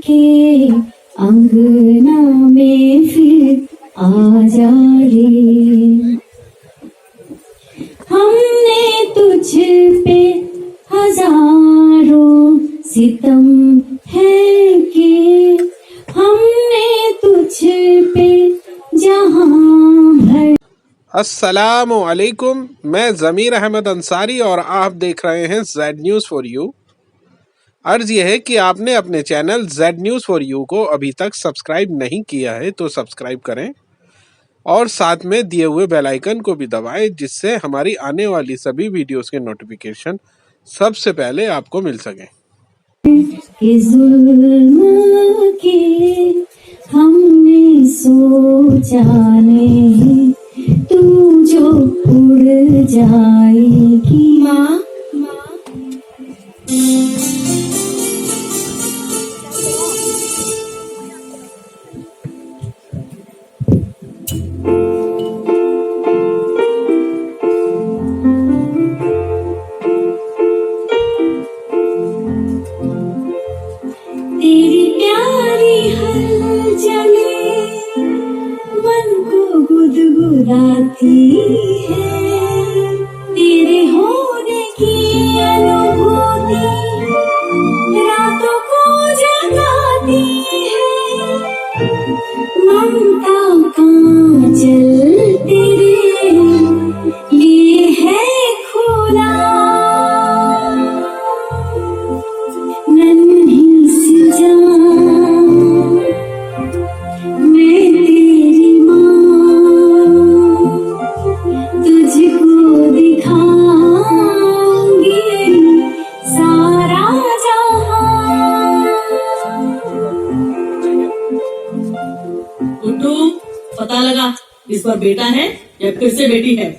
के अंगना में फिर आ जा रे। हमने तुझ पे हजारों सितम है कि हमने तुझ पे जहां भर। अस्सलामु अलैकुम, मैं ज़मीर अहमद अंसारी और आप देख रहे हैं जेड न्यूज़ फॉर यू। अर्ज़ यह है कि आपने अपने channel Z news for you को अभी तक सब्सक्राइब नहीं किया है तो सब्सक्राइब करें और साथ में दिए हुए बेल आइकन को भी दबाएं, जिससे हमारी आने वाली सभी वीडियोस के नोटिफिकेशन सबसे पहले आपको मिल सकें। कि जुल्म के हमने सोचा नहीं, तू जो उड़ जाएगी माँ। तेरी प्यारी हलचलें मन को गुदगुदाती है, तेरे होने की अनुभूति रातों को जगाती है। ममता का चल तेरे लिए है खुला, नन्ही सी जान मैं तेरी माँ, तुझको दिखाऊंगी सारा जहां। उठो, पता लगा इस बार बेटा है या फिर से बेटी है?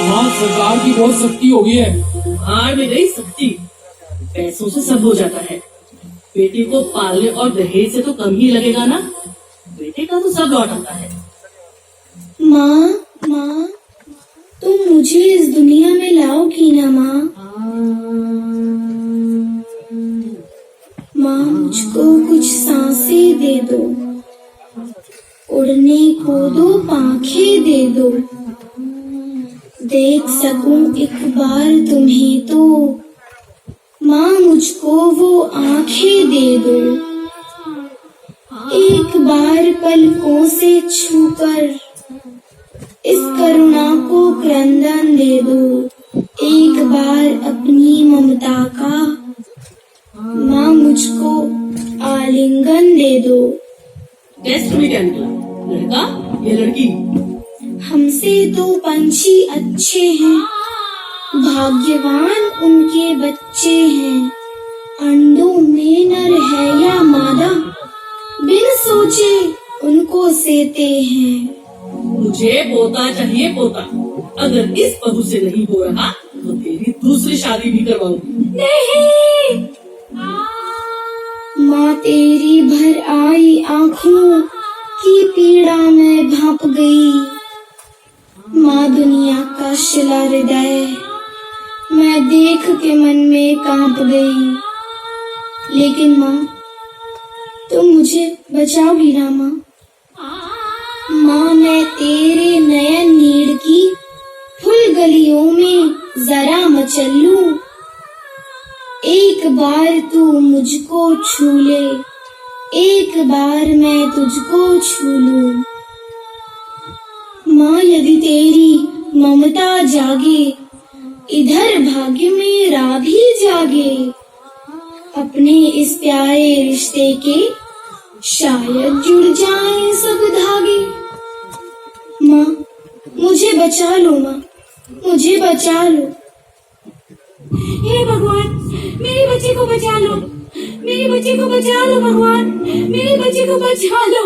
माँ, सरकार की बहुत सख्ती हो गई है। हार में गई सख्ती, पैसों से सब हो जाता है। बेटी को पालने और दहेज से तो कम ही लगेगा ना, बेटे का तो सब लौट आता है। माँ, तुम मुझे इस दुनिया में लाओगी ना माँ? माँ, मुझको कुछ सांसें दे दो, उड़ने को दो पांखें दे दो, देख सकूं एक बार तुम्हें तो। माँ, मुझको वो आंखें दे दो, एक बार पलकों से छूकर इस करुणा को क्रंदन दे दो, एक बार अपनी ममता का माँ मुझको आलिंगन दे दो। टेस्ट में क्या निकला, लड़का या लड़की? हमसे तो पंछी अच्छे हैं, भाग्यवान उनके बच्चे हैं, अंडों में नर है या मादा, बिन सोचे उनको सेते हैं। मुझे पोता चाहिए, पोता। अगर इस बहू से नहीं हो रहा तो तेरी दूसरी शादी भी करवाऊंगी। नहीं माँ, तेरी भर आई आँखों की पीड़ा में भाप गई। माँ, दुनिया का शिला हृदय मैं देख के मन में कांप गई। लेकिन माँ, तुम मुझे बचाओगी ना माँ? माँ, मैं तेरे नयन नीड़ की फुल गलियों में जरा मचल लूं, एक बार तू मुझको छू ले, एक बार मैं तुझको छू लूं। माँ, यदि तेरी ममता जागे, इधर भाग्य मेरा भी जागे, अपने इस प्यारे रिश्ते के शायद जुड़ जाएं सब धागे। माँ, मुझे बचा लो माँ, मुझे बचा लो। हे भगवान, मेरे बच्चे को बचा लो, मेरे बच्चे को बचा लो भगवान, मेरे बच्चे को बचा लो।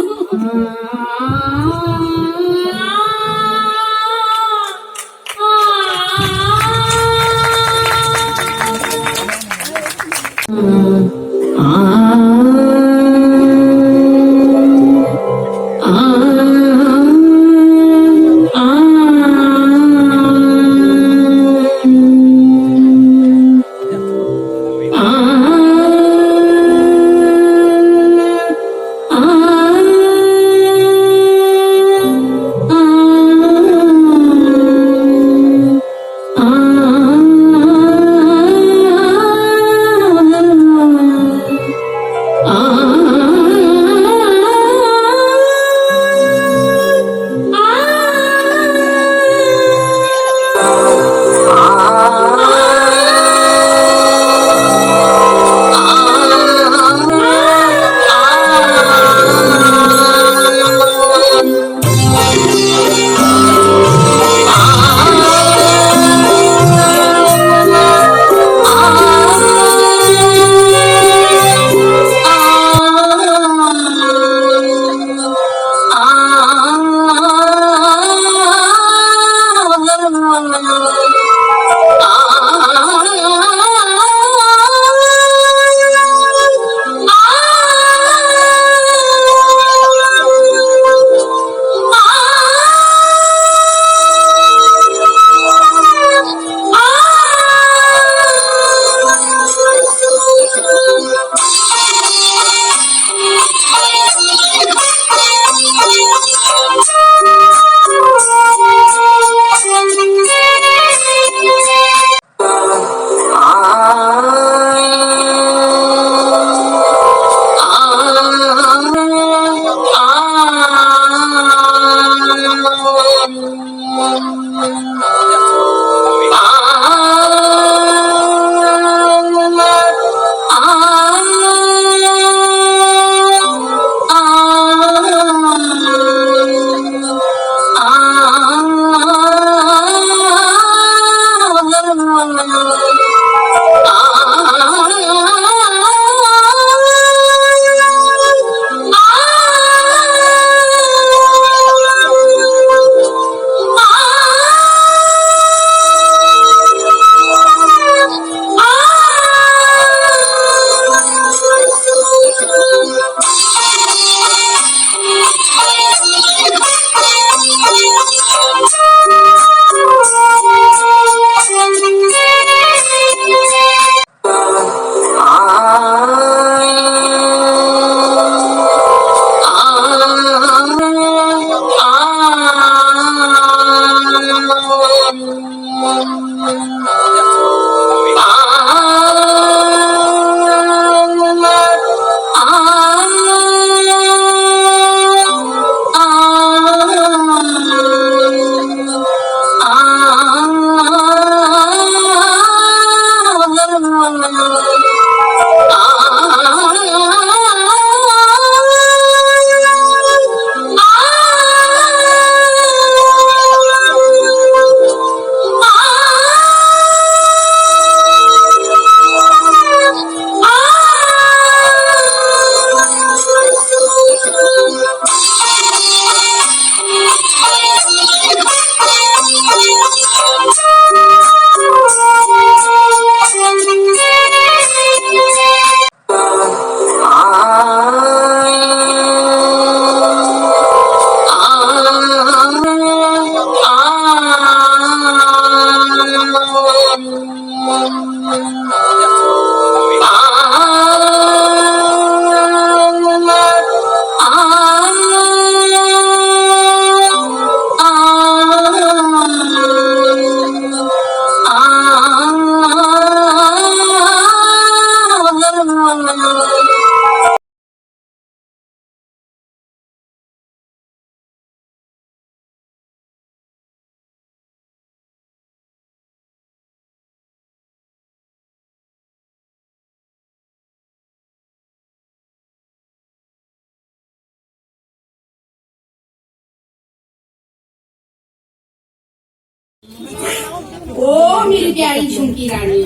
ओ मेरी प्यारी झुमकी रानी,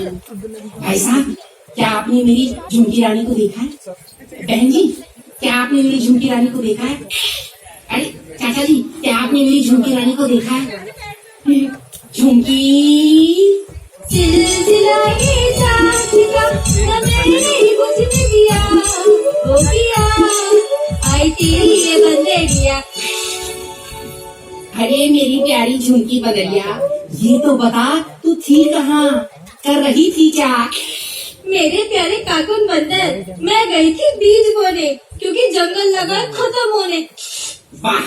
भाई साहब क्या आपने मेरी झुमकी रानी को देखा है? बहन जी क्या आपने मेरी झुमकी रानी को देखा है? अरे चाचा जी क्या आपने मेरी झुमकी रानी को देखा है? झुमकी सिलसिलाए साथ का न मैंने कुछ भी दिया, वो किया आई तेरे बंदे दिया। अरे मेरी प्यारी झुमकी बदलिया, ये तो बता तू थी कहाँ, कर रही थी क्या? मेरे प्यारे काकून बंदर, मैं गई थी बीज बोने क्योंकि जंगल लगा खत्म होने। वाह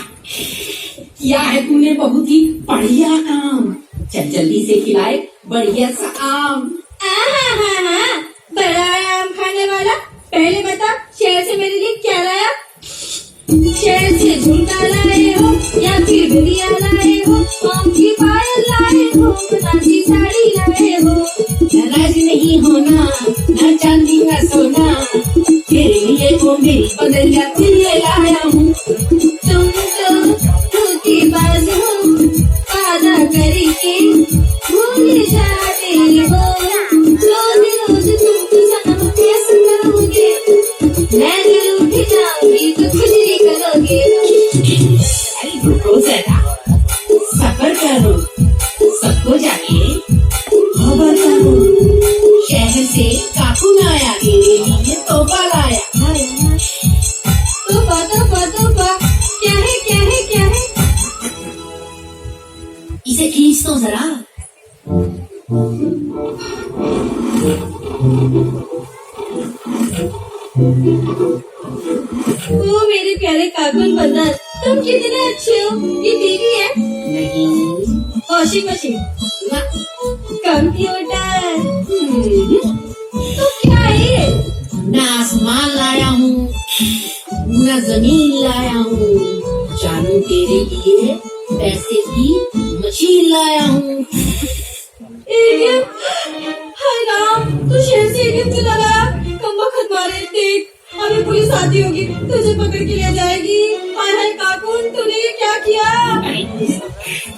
किया है तूने बहुत ही बढ़िया काम। चल जल्दी से खिलाए बढ़िया सा आम। आहा, बड़ा आम खाने वाला, पहले बता शहर से मेरे लिए क्या लाया? शहर से झुमका लाए हो या फिर गुड़िया लाए हो, आम की पायल लाए हो, बनारसी साड़ी लाए हो। नाराज नहीं होना, न चांदी न सोना, तेरे लिए वो मेरी बदलिया दिल में लाया हूँ। तुम तो धोखेबाज हो, वादा करके भूल जाते हो। रोज रोज तुम सनम कैसे करोगे, मैं दिल उठ जाऊंगी तो कुछ नहीं करोगे। अरे रुको जरा, सब्र करो, सबको जाके खबर करो। शहर से काकू आया, तेरे लिए तोहफा लाया। तोहफा क्या है क्या है क्या है? इसे खींच तो जरा। ओ मेरे प्यारे काकून बंदर, तुम कितने अच्छे हो। ये टीवी है? नहीं वॉशिंग मशीन? ना, कंप्यूटर? तो क्या है? ना आसमान लाया हूँ, न जमीन लाया हूँ, जानू तेरे लिए पैसे की मशीन लाया हूँ। एटीएम? हाय राम, तू शहर से एटीएम से लगाया, कम वक्त मारे देख, अभी पुलिस आती होगी, तुझे पकड़ के ले जाएगी। हाय हाय काकून, तूने ये क्या किया? अरे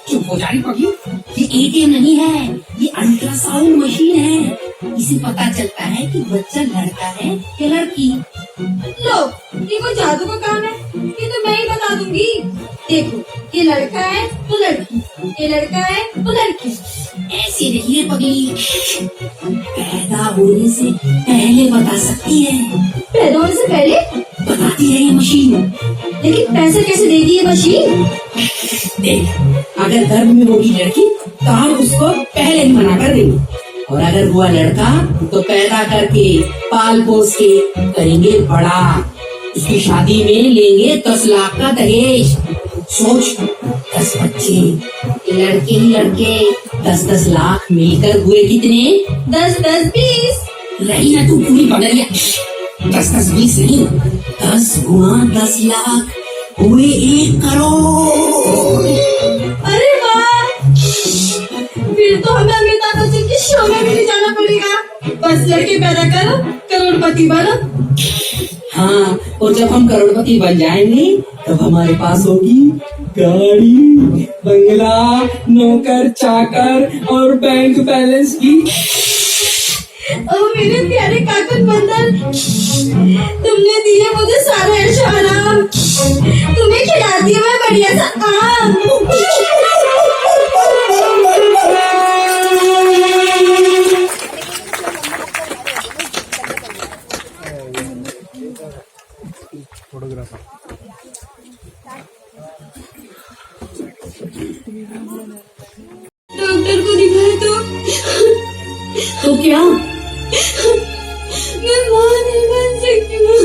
चुप हो जाए पगली, ये एटीएम नहीं है, ये अल्ट्रासाउंड मशीन है। इसे पता चलता है कि बच्चा लड़का है या लड़की। लो, ये कोई जादू का काम है? ये तो मैं ही बता दूंगी। देखो, ये लड़का है तो लड़की, ये लड़का है तो लड़की। ऐसे नहीं है पगली, पैदा होने से पहले बता सकती है। पैदा होने से पहले? बताती है ये मशीन। लेकिन पैसे कैसे देगी ये मशीन? देख, अगर गर्भ में होगी लड़की तो हम उसको पहले ही मना कर देंगे, और अगर हुआ लड़का तो पैदा करके पाल पोस के करेंगे बड़ा। उसकी शादी में लेंगे 10 लाख का दहेज। सोच, 10 बच्चे, लड़के ही लड़के, 10-10 लाख मिलकर हुए कितने? 10-10 20। रही ना तू पूरी बदलिया। 10-10 20 नहीं, 10 गुना 10 लाख हुए 1 करोड़। अरे वाह, फिर तो हमें अमिताभ बच्चन की शो में भी नहीं जाना पड़ेगा। बस लड़के पैदा करो, करोड़पति बनो। हाँ, और जब हम करोड़पति बन जाएंगे तब हमारे पास होगी गाड़ी, बंगला, नौकर चाकर और बैंक बैलेंस की। ओ मेरे प्यारे काकून बंदर, तुमने दिए मुझे सारा ऐशो आराम, तुम्हें खिलाती हूँ मैं बढ़िया सा आम। डॉक्टर को दिखाए तो क्या? मैं माँ नहीं बन सकती, माँ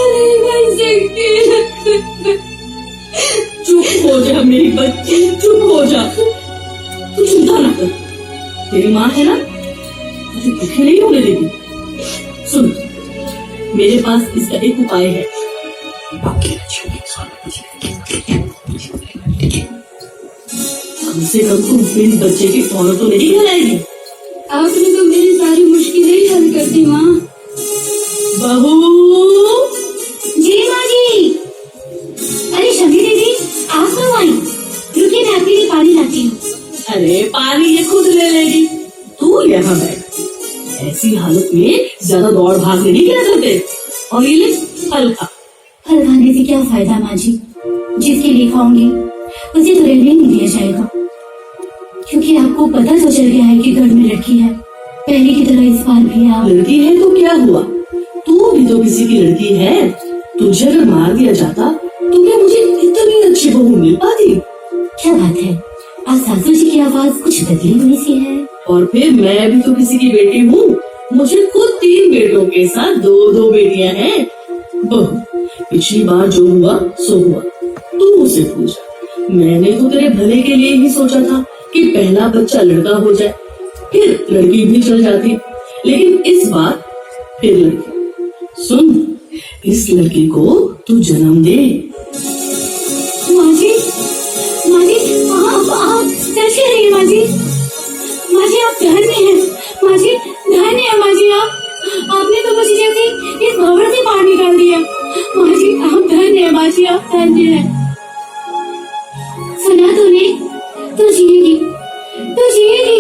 नहीं बन सकती। चुप हो जा मेरी बच्ची, चुप हो जा। तू चिंता ना कर, तेरी माँ है ना, तुझे दुखी नहीं होने देगी। सुन, मेरे पास इसका एक उपाय है। कम से कम तुम इस बच्चे के फौरन तो नहीं कराएगी। आपने तो मेरी सारी मुश्किलें ही हल कर दी माँ। बहू, जी माँ जी। अरे शमी दीदी, आप कब आई? रुकिए मैं आपके लिए हालत में ज्यादा दौड़ भाग नहीं किया करते। और ये ले हल्का। फल खाने से क्या फायदा माँ जी? जिसके लिए खाऊंगी उसे तो रहने नहीं दिया जाएगा, क्योंकि आपको पता तो चल गया है कि घर में लड़की है। पहले की तरह इस बार भी आप लड़की है तो क्या हुआ, तू भी तो किसी की लड़की है। तुझे अगर मार दिया जाता तो क्या मुझे इतनी अच्छी बहू मिल पाती? क्या बात है, आज सासू जी की आवाज कुछ बदली हुई सी है। और फिर मैं भी तो किसी की बेटी हूँ। मुझे खुद 3 बेटों के साथ 2 बेटियां हैं। बहू, पिछली बार जो हुआ सो हुआ, तू उसे पूछा। मैंने तो तेरे भले के लिए ही सोचा था कि पहला बच्चा लड़का हो जाए, फिर लड़की भी चल जाती, लेकिन इस बार फिर लड़की। सुन, इस लड़की को तू जन्म दे। माँ जी आप कैसे रही है? माँ जी आप धन्य हैं। माँ जी धन्य है। माँ जी आपने तो मुझे जैसे इस भंवर से बाहर निकाल दिया। माँ जी आप धन्य है। माँ जी आप धन्य है। सुना तूने? तू जिएगी, तू जिएगी,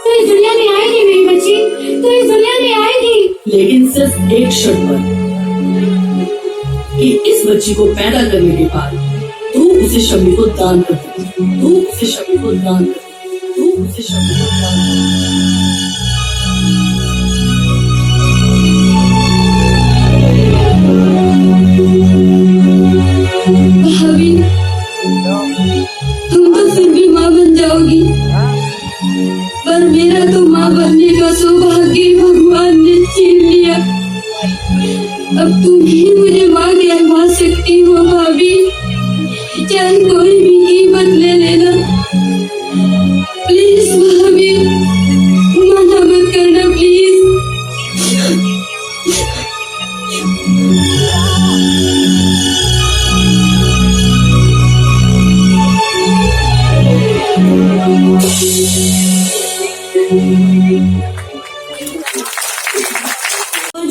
तू इस दुनिया में आएगी मेरी बच्ची, तू इस दुनिया में आएगी। लेकिन सिर्फ एक शर्त पर, कि इस बच्ची को पैदा करने के बाद तू उसे शम्मी को दान कर दे। तू उसे शम्मी को दान कर दे। तू उसे शम्मी को दान कर दे। भाभी तुम तो फिर भी माँ बन जाओगी, पर मेरा तो माँ बनने का सौभाग्य भगवान ने छीन लिया। अब तुम ही मुझे माँ कहलवा सकती हो भाभी, चाहे कोई भी कीमत ले लेना। प्लीज भाभी, मना मत करना प्लीज।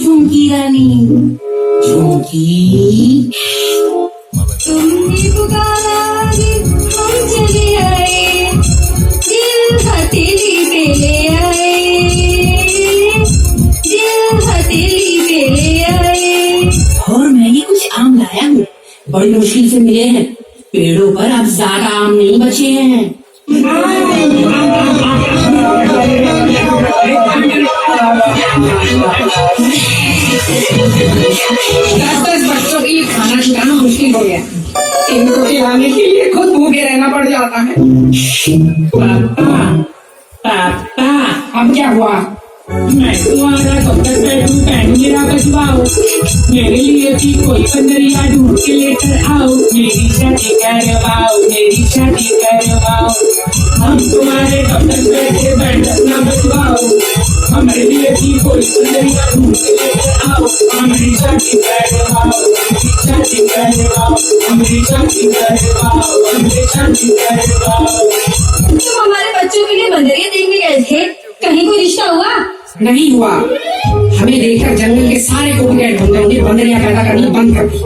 झुमकी रानी, झुमकी तुमने पुकारा हम चले आए, दिल हथेली पे ले आए, दिल हथेली पे ले आए। और मैं ये कुछ आम लाया हूँ, बड़ी मुश्किल से मिले हैं। पेड़ों पर अब ज्यादा आम नहीं बचे हैं। 10 बच्चों के लिए खाना खिलाना मुश्किल हो गया। इनको खिलाने के लिए खुद भूखे रहना पड़ जाता है। पापा, पापा, अब क्या हुआ? मैं तुम्हारा कब तक बैठूं, पहन मेरा बजवाओ, मेरे लिए भी कोई बंदरिया ढूंढ के लेकर आओ, मेरी शादी करवाओ, मेरी शादी करवाओ। हम तुम्हारे कब तक बैठे बैंड अपना बजवाओ, हमारे लिए भी कोई बंदरिया ढूंढ के लेकर आओ, हमारी शादी करवाओ, हमारी शादी करवाओ, हमारी शादी करवाओ, हमारी शादी करवाओ। तुम हमारे बच्चों के लिए बंदरिया देखने गए थे, कहीं कोई रिश्ता हुआ? नहीं हुआ। हमें देखकर जंगल के सारे कोकिले ढूंढे, उन्हें बंदरिया पैदा करनी बंद कर दी।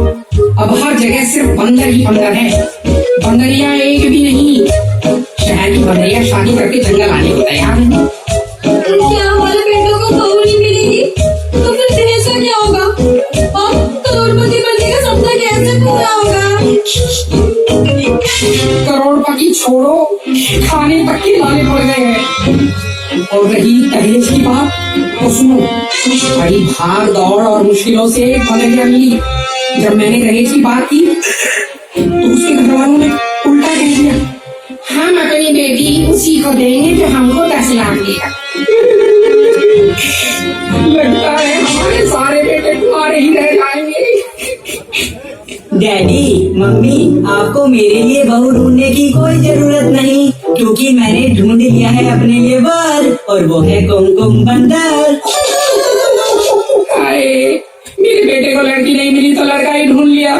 अब हर जगह सिर्फ बंदर ही बंदर है, बंदरिया एक भी नहीं। शहर की बंदरिया शादी करके जंगल आने को तैयार है। क्या हमारे बेटों को बहू नहीं मिलेगी? तो फिर दहेज का क्या होगा? और करोड़पति बनने का सपना कैसे पूरा होगा? करोड़पति छोड़ो, खाने तक के लाने पड़ गए हैं। और रही दहेज की बात, तो सुनो, बड़ी भाग दौड़ और मुश्किलों से एक बंदरिया मिली। जब मैंने दहेज की बात की तो उसके घर वालों ने उल्टा कह दिया, हम अपनी बेटी उसी को देंगे जो हमको 10 लाख देगा। लगता है हमारे सारे बेटे तुम्हारे ही रह जाएंगे। डैडी, मम्मी, आपको मेरे लिए बहू ढूंढने की कोई जरूरत नहीं, क्योंकि मैंने ढूंढ लिया है अपने लिए वर, और वो है कुमकुम बंदर। हाय, मेरे बेटे को लड़की नहीं मिली तो लड़का ही ढूंढ लिया।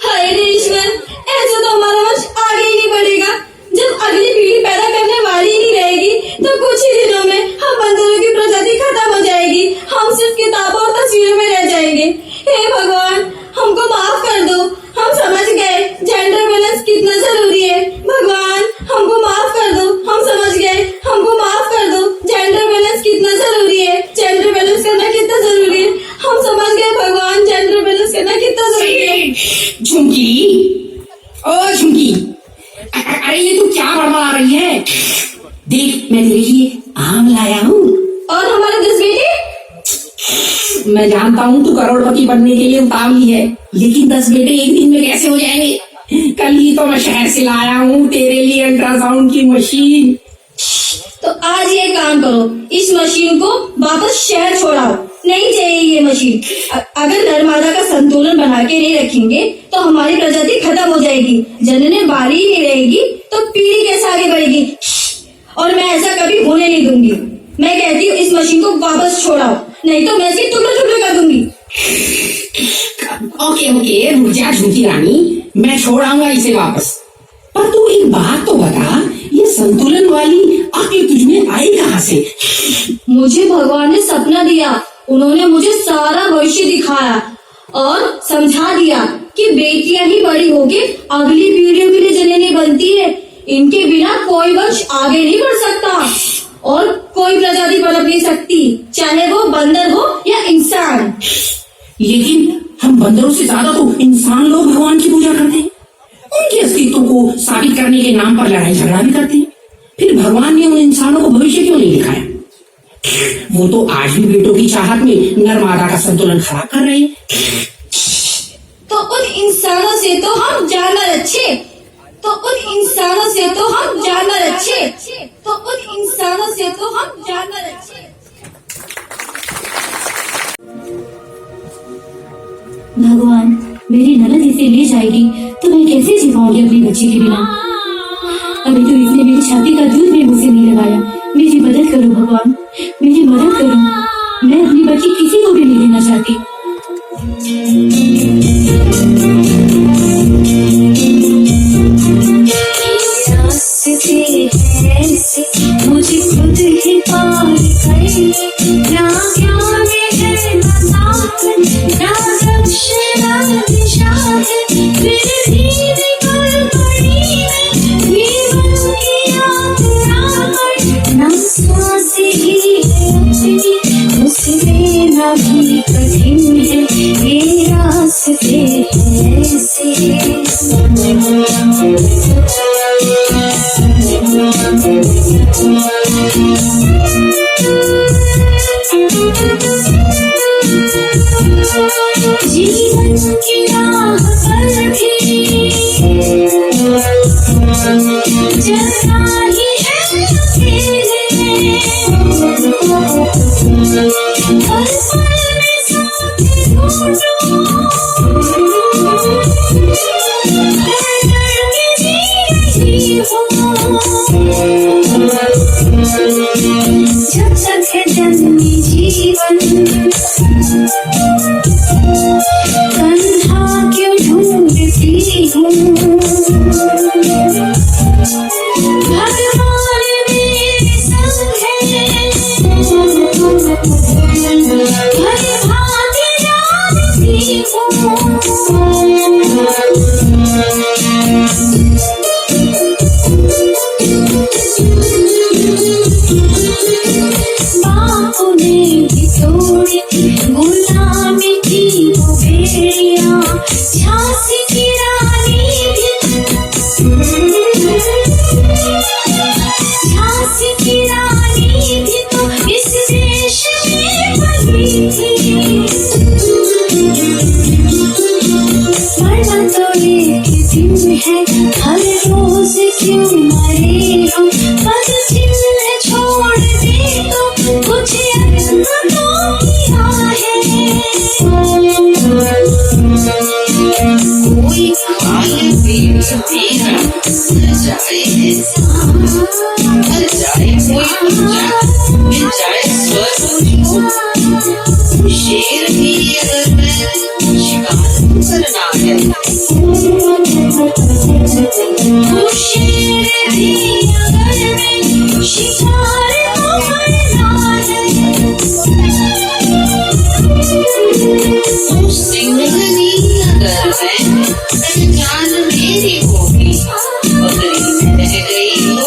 हाय रे ईश्वर, ऐसा तो हमारा वंश आगे ही नहीं बढ़ेगा। जब अगली पीढ़ी पैदा करने वाली ही नहीं रहेगी तो कुछ ही दिनों में हम बंदरों की प्रजाति खत्म हो जाएगी। हम सिर्फ किताबों और तस्वीरों में रह जाएंगे। हे भगवान, हमको माफ कर दो, हम समझ गए जेंडर बैलेंस कितना जरूरी है। भगवान हमको माफ कर दो, हम समझ गए, हमको माफ कर दो जेंडर बैलेंस कितना मैं जानता हूँ तू करोड़पति बनने के लिए उतावली है, लेकिन 10 बेटे एक दिन में कैसे हो जाएंगे? कल ही तो मैं शहर से लाया हूँ तेरे लिए अल्ट्रासाउंड की मशीन। तो आज ये काम करो, इस मशीन को वापस शहर छोड़ाओ। नहीं चाहिए ये मशीन। अगर नर्मदा का संतुलन बना के नहीं रखेंगे तो हमारी प्रजाति खत्म हो जाएगी। जनने बारी ही नहीं रहेगी तो पीढ़ी कैसे आगे बढ़ेगी? और मैं ऐसा कभी होने नहीं दूंगी। मैं कहती हूँ इस मशीन को वापस छोड़ाओ, नहीं तो मैं इसे टुकड़े टुकड़े कर दूंगी। ओके रुक जा झूठी रानी, मैं छोड़ाऊंगा इसे वापस। पर तू एक बात तो बता, ये संतुलन वाली अक्ल तुझमें आई कहाँ से? मुझे भगवान ने सपना दिया। उन्होंने मुझे सारा भविष्य दिखाया और समझा दिया कि बेटियां ही बड़ी होके अगली पीढ़ियों के लिए जननी बनती है। इनके बिना कोई वंश आगे नहीं बढ़ सकता और कोई प्रजाति पनप नहीं सकती, चाहे वो बंदर हो या इंसान। लेकिन हम बंदरों से ज्यादा तो इंसान लोग भगवान की पूजा करते हैं, उनके अस्तित्व को साबित करने के नाम पर लड़ाई झगड़ा भी करते हैं। फिर भगवान ने उन इंसानों को भविष्य क्यों नहीं दिखाया? वो तो आज भी बेटों की चाहत में नर्मदा का संतुलन खराब कर रहे हैं। तो उन इंसानों से तो हम जानवर अच्छे, तो उन इंसानों से तो हम जानवर अच्छे, तो उन इंसानों से तो हम जानवर अच्छे। भगवान, मेरी ननद इसे ले जाएगी तो मैं कैसे जी पाऊंगी अपनी बच्ची के बिना? अभी तो इसने मेरी छाती का दूध भी मुझसे नहीं लगाया। मेरी मदद करो भगवान, मेरी मदद करो। मैं अपनी बच्ची किसी को भी नहीं देना चाहती। मुझे खुद ही पार करे, ना ज्ञान है ना साधन, ना दक्षिणा दिशा है, फिर भी निकल पड़ी मैं जीवन की यात्रा पर। ना सांस ही है अपनी, उसमें ना भी कठिन है, ये रास्ते हैं ऐसे। जीवन की राह पर भी चलना ही है अकेले, हर पल में साथ ढूंढो, डर डर के जी रही हूँ। जब तक है जन्मी जीवन, तन्हा क्यों ढूंढती हूँ? भगवान मेरे संग है, भली भांति जानती हूँ। बापों ने भी तोड़ी गुलामी की वो बेड़ियां, झांसी की रानी भी, झांसी की रानी भी तो इस देश में बनी थी। मरना तो एक दिन है, हर रोज क्यों मरे हम, पद चिन्ह छोड़ दे तो कुछ अपना तो किया है। कोई हाल भी मेरा जाए कोई मिल जाए स्वर्ग, शेर भी अगर मैं शिकार करना है, वो शेर भी अगर मैं शिकार करना है, वो सिंगनी अगर मैं जान मेरी होगी, बकरी रह गई तो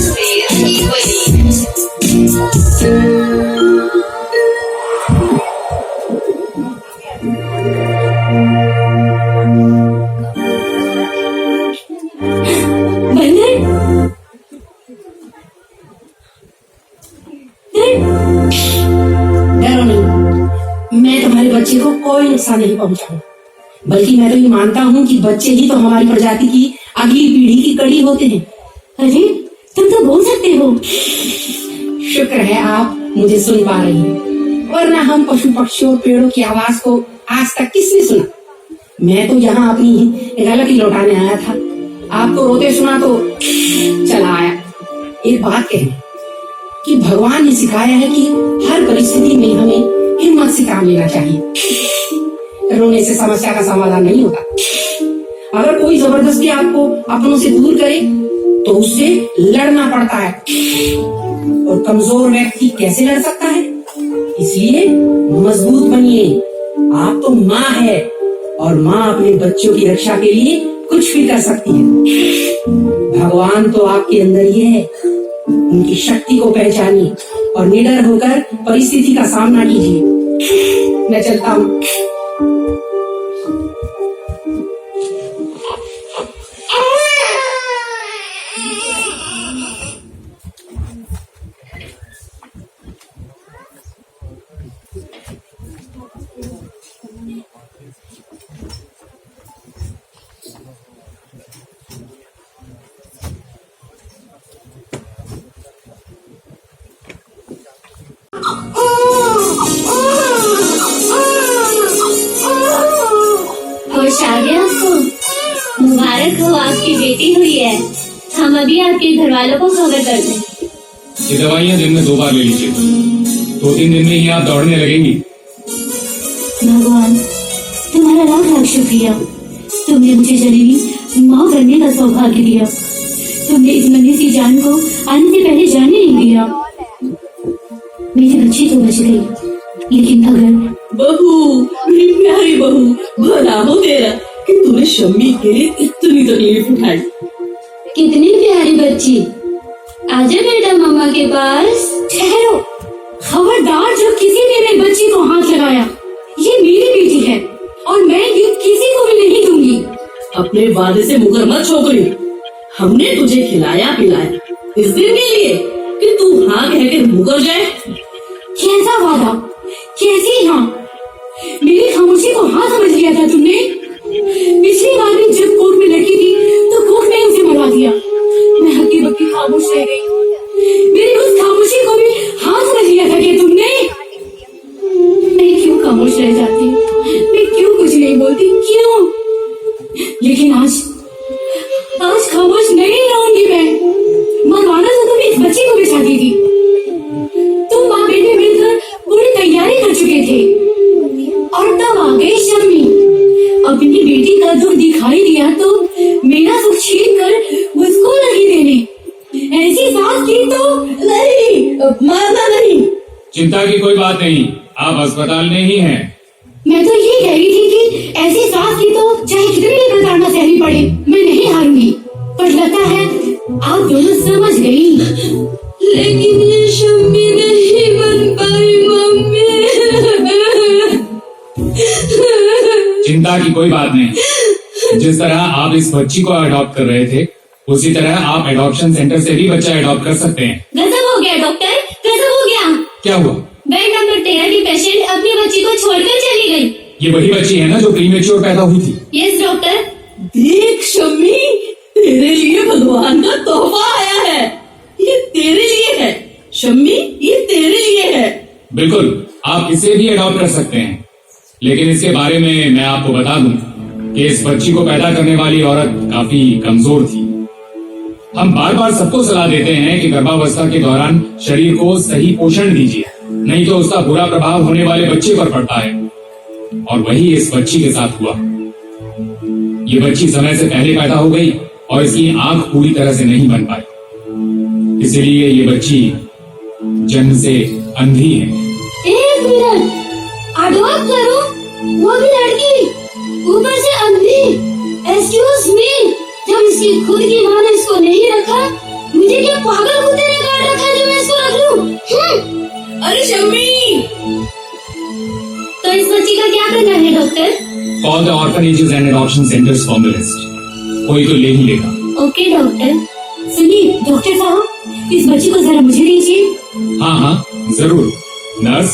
मेरा ही बनी। बच्चे को कोई नुकसान नहीं पहुंचाऊंगा, बल्कि मैं तो ये मानता हूँ कि बच्चे ही तो हमारी प्रजाति की अगली पीढ़ी की कड़ी होते हैं। अरे तुम तो बोल सकते हो। शुक्र है आप मुझे सुन पा रही हैं, वरना हम पशु पक्षियों और पेड़ों की आवाज को आज तक किसने सुना। मैं तो यहाँ अपनी गलती लौटाने आया था, आपको रोते सुना तो चला आया। एक बात कहनी कि भगवान ने सिखाया है कि हर परिस्थिति में हमें हिम्मत से काम लेना चाहिए। रोने से समस्या का समाधान नहीं होता। अगर कोई जबरदस्ती आपको अपनों से दूर करे तो उससे लड़ना पड़ता है, और कमजोर व्यक्ति कैसे लड़ सकता है? इसलिए मजबूत बनिए। आप तो माँ है, और माँ अपने बच्चों की रक्षा के लिए कुछ भी कर सकती है। भगवान तो आपके अंदर ही है। उनकी शक्ति को पहचानिए और निडर होकर परिस्थिति का सामना कीजिए। मैं चलता हूँ। खुश आ गया आपको। मुबारक हो, आपकी बेटी हुई है। हम अभी आपके घर वालों को खबर कर दें। ये दवाइयाँ दिन में 2 बार ले लीजिए। 2-3 दिन में ही आप दौड़ने लगेंगी। भगवान तुम्हारा लाख लाख शुक्रिया। तुमने मुझे जलेबी माँ बनने का सौभाग्य दिया। तुमने इस नन्ही सी जान को आने से पहले जाने नहीं दिया। मेरी बच्ची तो बच गई, लेकिन अगर बहू, मेरी प्यारी बहू, भला हो तेरा कि तूने शम्मी के लिए इतनी तकलीफ उठाई। कितनी प्यारी बच्ची। आजा बेटा मम्मा के पास। ठहरो, खबरदार जो किसी ने मेरी बच्ची को हाथ लगाया, ये मेरी बेटी है और मैं ये किसी को भी नहीं दूंगी। अपने वादे से मुकर मत छोकरी। हमने तुझे खिलाया पिलाया इस दिन के लिए कि तू हाँ कहकर मुकर जाए। कैसा वादा, कैसी हाँ? मेरी खामोशी को हाँ समझ लिया था तुमने। पिछली बार भी जब कोर्ट में लड़की थी तो कोर्ट ने उसे मरवा दिया। मैं हक्की बक्की खामोश रह गई। मेरी उस खामोशी को भी हाँ समझ लिया था क्या तुमने? मैं क्यों खामोश रह जाती? मैं क्यों कुछ नहीं बोलती? क्यों? लेकिन आज खामोश नहीं रहूंगी मैं। मरवाना तो तुम इस बच्ची को भी चाहती थी। तुम माँ बेटे मिलकर पूरी तैयारी कर चुके थे और तब आ गई शम्मी। अपनी बेटी का दुख दिखाई दिया तो मेरा सुख छीन कर उसको नहीं देने। ऐसी सास की तो नहीं, मारना नहीं। चिंता की कोई बात नहीं, आप अस्पताल में ही हैं। मैं तो ये कह रही थी कि ऐसी सास की तो चाहे कितनी भी प्रताड़ना सहनी पड़े, मैं नहीं हारूंगी। पर लगता है आप दोनों समझ गई। लेकिन ये शम्मी नहीं बन पाई मम्मी। चिंता की कोई बात नहीं। जिस तरह आप इस बच्ची को अडॉप्ट कर रहे थे, उसी तरह आप एडॉप्शन सेंटर से भी बच्चा अडॉप्ट कर सकते हैं। गजब हो गया डॉक्टर, गजब हो गया। क्या हुआ? बेड नंबर 13 की पेशेंट अपनी बच्ची को छोड़कर चली गई। ये वही बच्ची है ना जो प्रीमेच्योर पैदा हुई थी? Yes doctor. देख शम्मी, तेरे लिए भगवान का तोहफा आया है। ये तेरे लिए है शम्मी, ये तेरे लिए है। बिल्कुल, आप इसे भी अडॉप्ट कर सकते हैं, लेकिन इसके बारे में मैं आपको बता दूं कि इस बच्ची को पैदा करने वाली औरत काफी कमजोर थी। हम बार बार सबको सलाह देते हैं कि गर्भावस्था के दौरान शरीर को सही पोषण दीजिए, नहीं तो उसका बुरा प्रभाव होने वाले बच्चे पर पड़ता है। और वही इस बच्ची के साथ हुआ। ये बच्ची समय से पहले पैदा हो गई और इसकी आंख पूरी तरह से नहीं बन पाई, इसलिए ये बच्ची जन्म से अंधी है। एक मिनट, अडॉप्ट करो, वो भी लड़की, ऊपर से अंधी। एक्सक्यूज मी, जब इसकी खुद की माँ ने इसको नहीं रखा, मुझे क्या पागल कुत्ते ने काट रखा है जो मैं इसको रख लूं? अरे शम्मी, तो इस बच्ची का क्या करना है doctor? Call the orphanages and adoption centers from the list. कोई तो ले ही लेगा। Okay doctor. सुनिए डॉक्टर साहब, इस बच्ची को जरा मुझे दीजिए। हाँ हाँ जरूर। नर्स,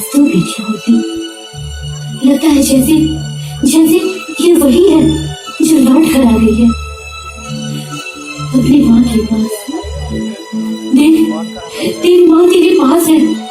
मजदूर बैठी होती। लगता है जैसे जैसे ये वही है जो लौट कर आ गई है अपनी माँ के पास। देख, तेरी माँ तेरे पास है।